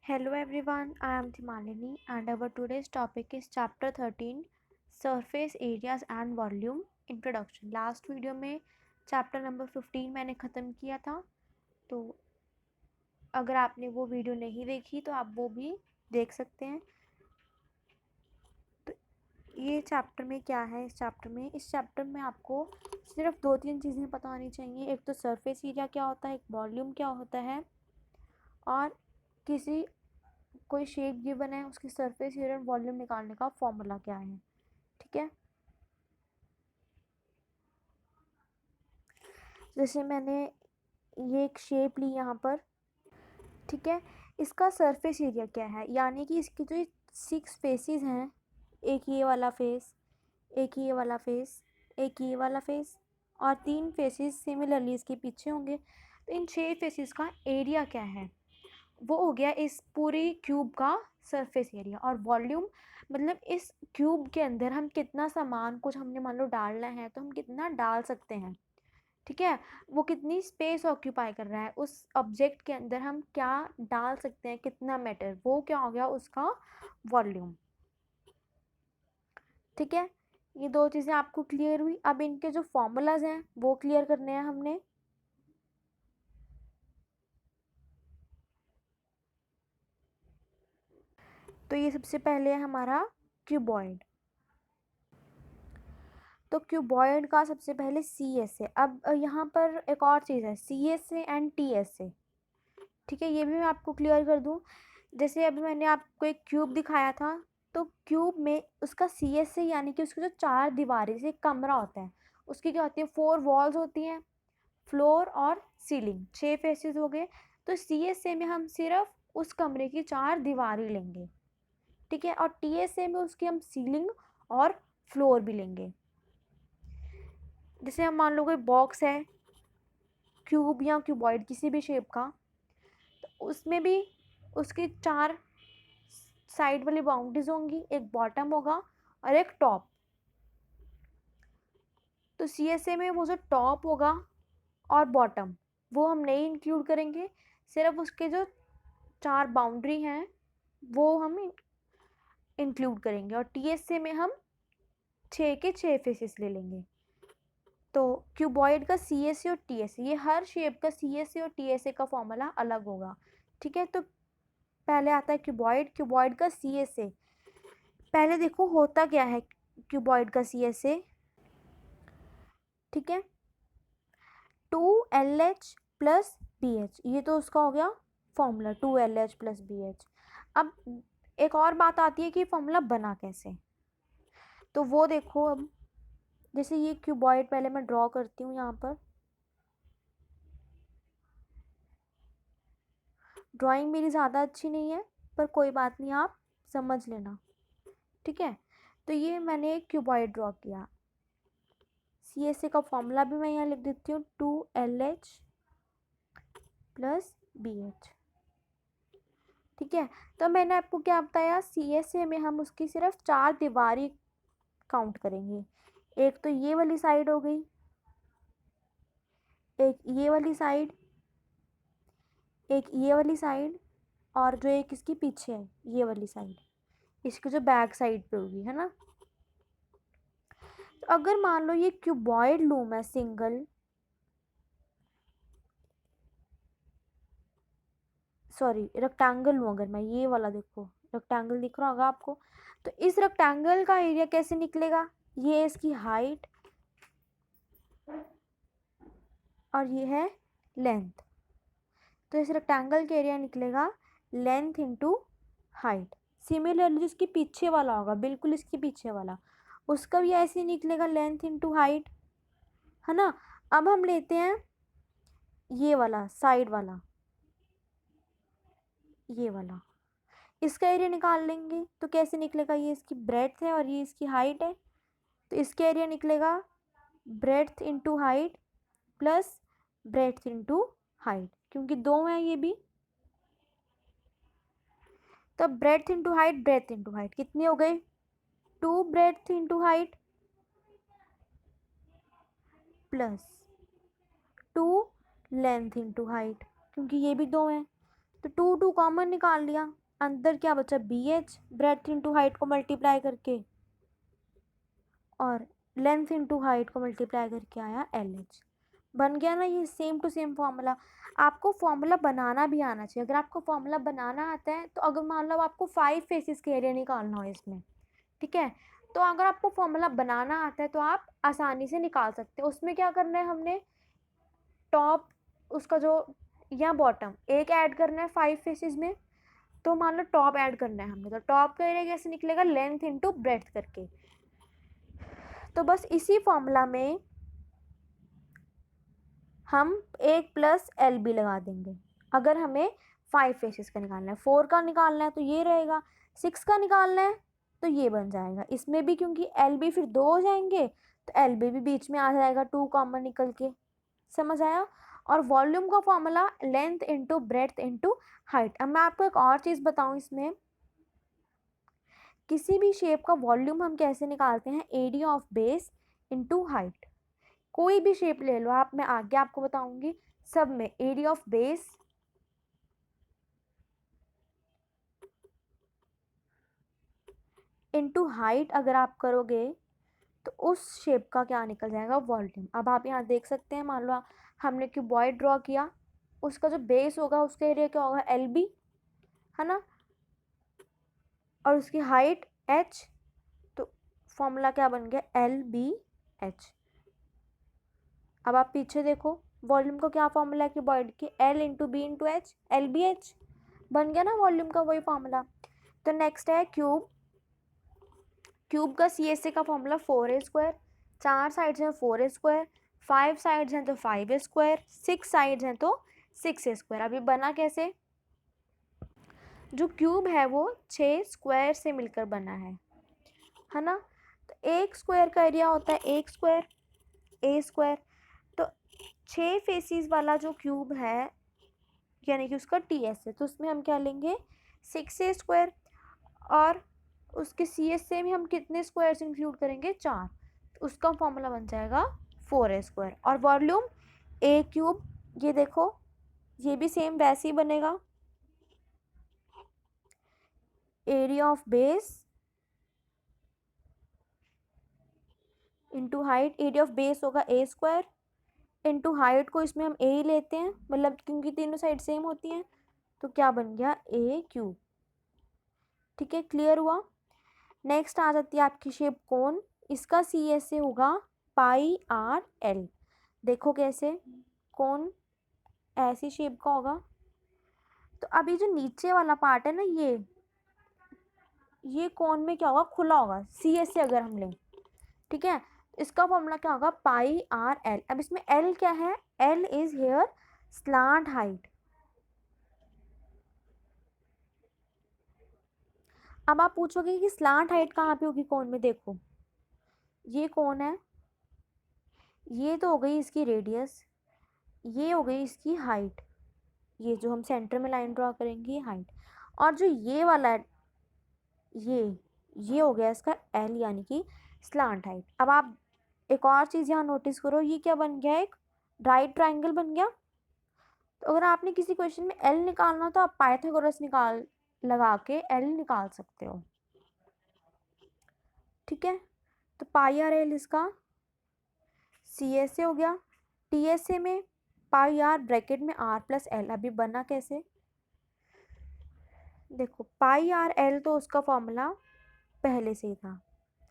Hello everyone, I am Thimalini and our today's topic is chapter 13 Surface Areas and Volume Introduction. Last video में chapter number 15 मैंने ख़त्म किया था, तो अगर आपने वो वीडियो नहीं देखी तो आप वो भी देख सकते हैं। तो ये चैप्टर में क्या है, इस चैप्टर में आपको सिर्फ 2-3 चीज़ें पता होनी चाहिए। एक तो सरफेस एरिया क्या होता है, एक वॉल्यूम क्या होता है, और कोई शेप गिवन है उसकी सरफेस एरिया और वॉल्यूम निकालने का फॉर्मूला क्या है। ठीक है, जैसे मैंने ये एक शेप ली यहाँ पर। ठीक है, इसका सरफेस एरिया क्या है, यानी कि इसकी जो 6 फेसेस हैं, एक ये वाला फेस, एक ये वाला फेस, एक ये वाला फेस और 3 फेसेस सिमिलरली इसके पीछे होंगे। तो इन 6 फेसेस का एरिया क्या है, वो हो गया इस पूरी क्यूब का सरफेस एरिया। और वॉल्यूम मतलब इस क्यूब के अंदर हम कितना सामान कुछ हमने मान लो डालना है तो हम कितना डाल सकते हैं। ठीक है, वो कितनी स्पेस ऑक्यूपाई कर रहा है उस ऑब्जेक्ट के अंदर, हम क्या डाल सकते हैं, कितना मैटर, वो क्या हो गया उसका वॉल्यूम। ठीक है, ये 2 चीज़ें आपको क्लियर हुई। अब इनके जो फॉर्मूलाज हैं वो क्लियर करने हैं हमने। तो ये सबसे पहले है हमारा क्यूबॉइड। तो क्यूबॉइड का सबसे पहले सी एस है। अब यहाँ पर एक और चीज़ है, C S A and T S A. ठीक है, ये भी मैं आपको क्लियर कर दूँ। जैसे अभी मैंने आपको एक क्यूब दिखाया था, तो क्यूब में उसका सी एस ए यानी कि उसकी जो 4 दीवारें से एक कमरा होता है, उसकी क्या होती है, 4 वॉल्स होती हैं, फ्लोर और सीलिंग, 6 फेसेस हो गए। तो सी एस ए में हम सिर्फ उस कमरे की 4 दीवारें लेंगे। ठीक है, और टी एस ए में उसकी हम सीलिंग और फ्लोर भी लेंगे। जैसे हम मान लो कोई बॉक्स है, क्यूब या क्यूबॉइड किसी भी शेप का, तो उसमें भी उसकी 4 साइड वाली बाउंड्रीज होंगी, एक बॉटम होगा और एक टॉप। तो सी एस ए में वो जो टॉप होगा और बॉटम वो हम नहीं इंक्लूड करेंगे, सिर्फ उसके जो 4 बाउंड्री हैं वो हम इंक्लूड करेंगे। और टी एस ए में हम 6 के 6 फेसेस ले लेंगे। तो क्यूबॉइड का सी एस ए और टी एस ए, ये हर शेप का सी एस ए और टी एस ए का फॉर्मूला अलग होगा। ठीक है, तो पहले आता है क्यूबॉइड। क्यूबॉइड का सी एस ए, पहले देखो होता क्या है क्यूबॉइड का सी एस ए। ठीक है, 2LH प्लस बी एच, ये तो उसका हो गया formula, 2LH plus B H. अब एक और बात आती है कि फॉर्मूला बना कैसे, तो वो देखो। अब जैसे ये क्यूबॉइड पहले मैं ड्रॉ करती हूँ यहाँ पर। ड्राइंग मेरी ज़्यादा अच्छी नहीं है, पर कोई बात नहीं, आप समझ लेना। ठीक है, तो ये मैंने एक क्यूबॉइड ड्रॉ किया। सी एस ए का फॉर्मूला भी मैं यहाँ लिख देती हूँ, 2LH प्लस बी एच। ठीक है, तो मैंने आपको क्या बताया, सी एस ए में हम उसकी सिर्फ 4 दीवारी काउंट करेंगे। एक तो ये वाली साइड हो गई, एक ये वाली साइड, एक ये वाली साइड, और जो एक इसके पीछे है ये वाली साइड, इसकी जो बैक साइड पे होगी, है ना। तो अगर मान लो ये क्यूबॉइड लूँ मैं सिंगल, सॉरी रेक्टेंगल लूँ, अगर मैं ये वाला, देखो रेक्टेंगल दिख रहा होगा आपको, तो इस रेक्टेंगल का एरिया कैसे निकलेगा, ये इसकी हाइट और ये है लेंथ। तो इस रेक्टेंगल का एरिया निकलेगा लेंथ इंटू हाइट। सिमिलरली जिसके पीछे वाला होगा, बिल्कुल इसके पीछे वाला, उसका भी ऐसे ही निकलेगा लेंथ इंटू हाइट, है ना। अब हम लेते हैं ये वाला साइड वाला, ये वाला, इसका एरिया निकाल लेंगे। तो कैसे निकलेगा, ये इसकी ब्रेड्थ है और ये इसकी हाइट है, तो इसका एरिया निकलेगा breadth into height plus breadth into height, क्योंकि 2 हैं ये भी। तो breadth into height, breadth into height कितनी हो गई, 2 breadth into height plus 2 length into height, क्योंकि ये भी 2 हैं, तो 2 कॉमन निकाल लिया, अंदर क्या बचा BH, ब्रेथ इंटू हाइट को मल्टीप्लाई करके, और लेंथ इंटू हाइट को मल्टीप्लाई करके आया LH। बन गया ना ये सेम टू सेम फॉर्मूला। आपको फॉर्मूला बनाना भी आना चाहिए। अगर आपको फॉर्मूला बनाना आता है तो अगर मान लो आपको 5 फेसेस के एरिया निकालना हो इसमें, ठीक है, तो अगर आपको फॉर्मूला बनाना आता है तो आप आसानी से निकाल सकते हो। उसमें क्या करना है, हमने टॉप उसका जो या बॉटम एक ऐड करना है 5 फेसेस में, तो मान लो टॉप ऐड करना है हमने, तो टॉप का एरिया कैसे निकलेगा, लेंथ इंटू ब्रेथ करके। तो बस इसी फॉर्मूला में हम 1 प्लस LB लगा देंगे। अगर हमें 5 फेसेस का निकालना है, 4 का निकालना है तो ये रहेगा, 6 का निकालना है तो ये बन जाएगा। इसमें भी क्योंकि LB फिर 2 हो जाएंगे तो LB भी बीच में आ जाएगा 2 कॉमन निकल के। समझ आया। और वॉल्यूम का formula length into breadth into height. अब मैं आपको एक और चीज़ बताऊँ, इसमें किसी भी शेप का वॉल्यूम हम कैसे निकालते हैं, area of base into height. कोई भी शेप ले लो आप, मैं आगे आपको बताऊंगी, सब में area of base into height अगर आप करोगे तो उस शेप का क्या निकल जाएगा, वॉल्यूम। अब आप यहाँ देख सकते हैं, मान लो हमने क्यूबॉइड ड्रॉ किया, उसका जो बेस होगा उसका एरिया क्या होगा, LB, है ना, और उसकी हाइट H, तो फॉर्मूला क्या बन गया, LBH। अब आप पीछे देखो, वॉल्यूम का क्या फॉर्मूला है क्यूबॉइड की, L into B into H, LBH बन गया ना वॉल्यूम का वही फॉर्मूला। तो नेक्स्ट है क्यूब। क्यूब का CSA का फॉर्मूला 4a², 4 साइड्स हैं 4a², 5 साइड्स हैं तो 5a², 6 साइड्स हैं तो 6a²। अभी बना कैसे, जो क्यूब है वो 6 स्क्वायर से मिलकर बना है ना। तो एक स्क्वायर का एरिया होता है एक स्क्वायर, A²। तो 6 फेसिस वाला जो क्यूब है यानी कि उसका TS है, तो उसमें हम क्या लेंगे, 6a², और उसके CSA में हम कितने स्क्वायर्स इंक्लूड करेंगे, 4, तो उसका फॉर्मूला बन जाएगा 4a²। और वॉल्यूम A³, ये देखो ये भी सेम वैसे ही बनेगा, area of base into height. Area of base होगा A² इंटू हाइट को इसमें हम A ही लेते हैं, मतलब क्योंकि तीनों साइड सेम होती हैं, तो क्या बन गया, A³। ठीक है, क्लियर हुआ। नेक्स्ट आ जाती है आपकी शेप कोन। इसका CSA होगा πRL। देखो कैसे, कोन ऐसी शेप का होगा। तो अभी जो नीचे वाला पार्ट है ना, ये कोन में क्या होगा, खुला होगा, CSA अगर हम लें, ठीक है। इसका फॉर्मूला क्या होगा, πRL। अब इसमें L क्या है, L is here slant height. अब आप पूछोगे कि स्लांट हाइट कहाँ पे होगी कोन में, देखो ये कोन है, ये तो हो गई इसकी रेडियस, ये हो गई इसकी हाइट, ये जो हम सेंटर में लाइन ड्रॉ करेंगे ये हाइट, और जो ये वाला है ये हो गया इसका L यानी कि स्लांट हाइट। अब आप एक और चीज़ यहाँ नोटिस करो, ये क्या बन गया, एक राइट ट्राइंगल बन गया। तो अगर आपने किसी क्वेश्चन में L निकालना हो तो आप पाइथागोरस लगा के L निकाल सकते हो, ठीक है। तो πRL इसका CSA हो गया। TSA में πR ब्रैकेट में R प्लस L। अभी बना कैसे, देखो πRL तो उसका फॉर्मूला पहले से ही था,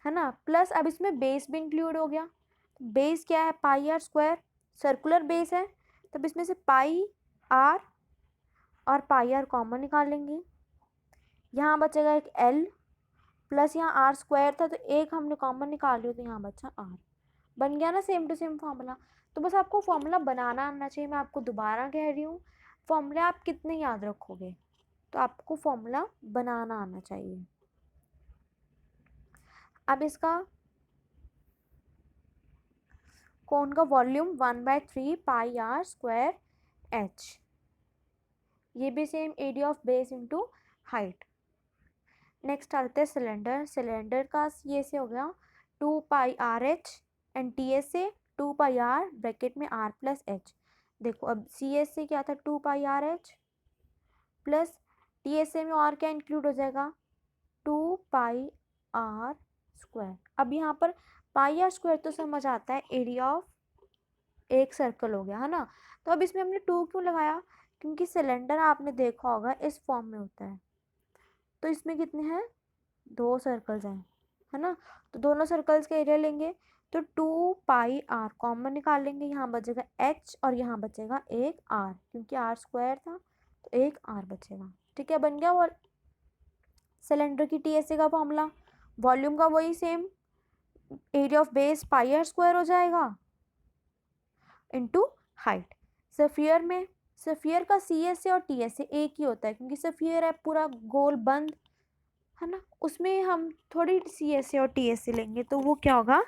है ना, प्लस अब इसमें बेस भी इंक्लूड हो गया। बेस क्या है, πR², सर्कुलर बेस है, तब इसमें से πR और πR कॉमन निकालेंगे, यहाँ बचेगा एक L, प्लस यहाँ R² था तो एक हमने कॉमन निकाल लिया तो यहाँ बचा R। बन गया ना सेम टू सेम फॉर्मूला। तो बस आपको फॉर्मूला बनाना आना चाहिए। मैं आपको दोबारा कह रही हूँ, फॉर्मूले आप कितने याद रखोगे, तो आपको फॉर्मूला बनाना आना चाहिए। अब इसका कोन का वॉल्यूम 1/3 πR² H। ये भी same area of base into height. Next आते हैं सिलेंडर। सिलेंडर का ये से हो गया 2πRH and TSA 2πR bracket में R प्लस H। देखो अब CSA क्या था, 2πRH, प्लस TSA में और क्या इंक्लूड हो जाएगा, 2 पाई आर स्क्वायर। अब यहाँ पर पाई आर स्क्वायर तो समझ आता है एरिया ऑफ एक सर्कल हो गया है ना। तो अब इसमें हमने 2 क्यों लगाया, क्योंकि सिलेंडर आपने देखा होगा इस फॉर्म में होता है। तो इसमें कितने हैं, 2 सर्कल्स हैं, है ना। तो दोनों सर्कल्स का एरिया लेंगे तो 2 पाई आर कॉमन निकाल लेंगे, यहाँ बचेगा h और यहाँ बचेगा एक r, क्योंकि r स्क्वायर था तो एक r बचेगा। ठीक है, बन गया। वो सिलेंडर की TSA का फॉर्मूला, वॉल्यूम का वही same, area of base pi r square हो जाएगा इनटू हाइट। सफियर में, सफियर का CSA और TSA एक ही होता है, क्योंकि सफियर है पूरा गोल बंद, है ना। उसमें हम थोड़ी CSA और TSA लेंगे तो वो क्या होगा,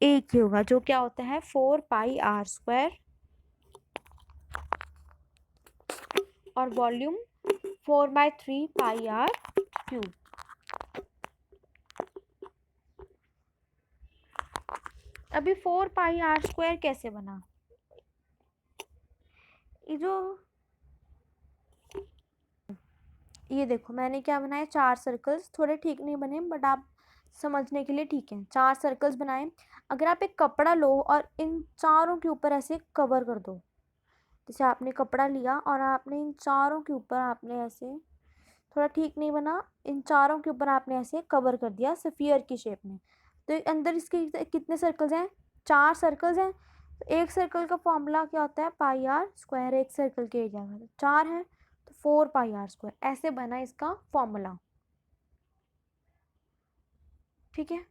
एक ही होगा, जो क्या होता है 4 पाई आर स्क्वायर, और वॉल्यूम 4/3 पाई आर क्यूब। अभी 4 पाई आर स्क्वायर कैसे बना, ये देखो मैंने क्या बनाया, 4 सर्कल्स, थोड़े ठीक नहीं बने बट आप समझने के लिए ठीक है, 4 सर्कल्स बनाए। अगर आप एक कपड़ा लो और इन चारों के ऊपर ऐसे कवर कर दो, जैसे आपने कपड़ा लिया और आपने इन चारों के ऊपर आपने ऐसे, थोड़ा ठीक नहीं बना, इन चारों के ऊपर आपने ऐसे कवर कर दिया स्फीयर की शेप में, तो अंदर इसके कितने सर्कल्स हैं, 4 सर्कल्स हैं। तो एक सर्कल का फॉर्मूला क्या होता है, पाई आर स्क्वायर, एक सर्कल के एरिया का, 4 है तो 4 पाई आर स्क्वायर, ऐसे बना इसका फॉर्मूला। ठीक है,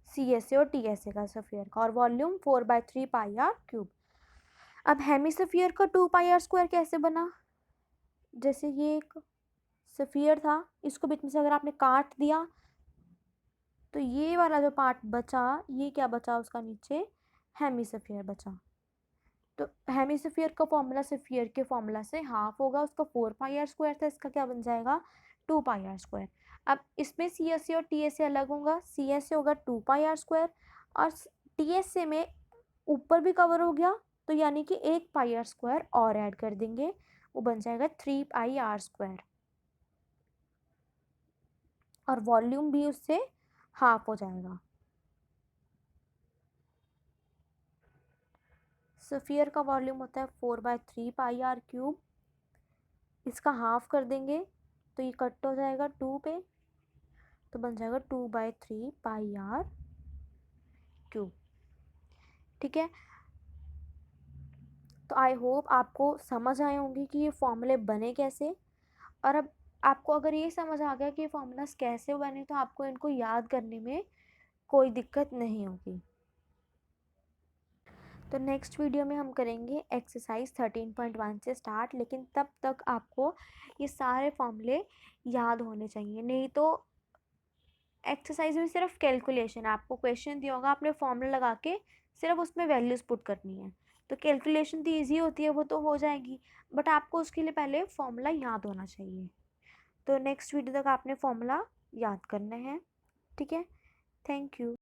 CSA और TSA का सफियर का, और वॉल्यूम 4/3 पाई आर क्यूब। अब हेमिसफियर का 2 पाई आर स्क्वायर कैसे बना, जैसे ये एक सफियर था, इसको बीच में से अगर आपने काट दिया तो ये वाला जो पार्ट बचा, ये क्या बचा उसका नीचे, हेमिसफियर बचा। तो हेमिसफियर का फॉर्मूला सफियर के फॉर्मूला से हाफ होगा, उसका 4 पाई आर स्क्वायर था, इसका क्या बन जाएगा 2 पाई आर स्क्वायर। अब इसमें CSA और TSA अलग होगा, CSA होगा 2 पाई आर स्क्वायर, और TSA में ऊपर भी कवर हो गया, तो यानी कि 1 पाई आर स्क्वायर और ऐड कर देंगे, वो बन जाएगा 3 पाई आर स्क्वायर, और वॉल्यूम भी उससे हाफ हो जाएगा। सफियर का वॉल्यूम होता है 4/3 पाई आर क्यूब, इसका हाफ कर देंगे तो ये कट हो जाएगा 2 पे, तो बन जाएगा 2/3 पाई आर क्यूब। ठीक है, तो आई होप आपको समझ आए होंगे कि ये फॉर्मूले बने कैसे, और अब आपको अगर ये समझ आ गया कि ये फॉर्मूलाज कैसे बने तो आपको इनको याद करने में कोई दिक्कत नहीं होगी। तो नेक्स्ट वीडियो में हम करेंगे एक्सरसाइज 13.1 से स्टार्ट, लेकिन तब तक आपको ये सारे फॉर्मूले याद होने चाहिए, नहीं तो एक्सरसाइज में सिर्फ कैलकुलेशन, आपको क्वेश्चन दिया होगा, आपने फॉर्मूला लगा के सिर्फ उसमें वैल्यूज पुट करनी है, तो कैलकुलेशन तो ईजी होती है, वो तो हो जाएगी, बट आपको उसके लिए पहले फॉर्मूला याद होना चाहिए। तो नेक्स्ट वीडियो तक आपने फॉर्मूला याद करना है। ठीक है, थैंक यू।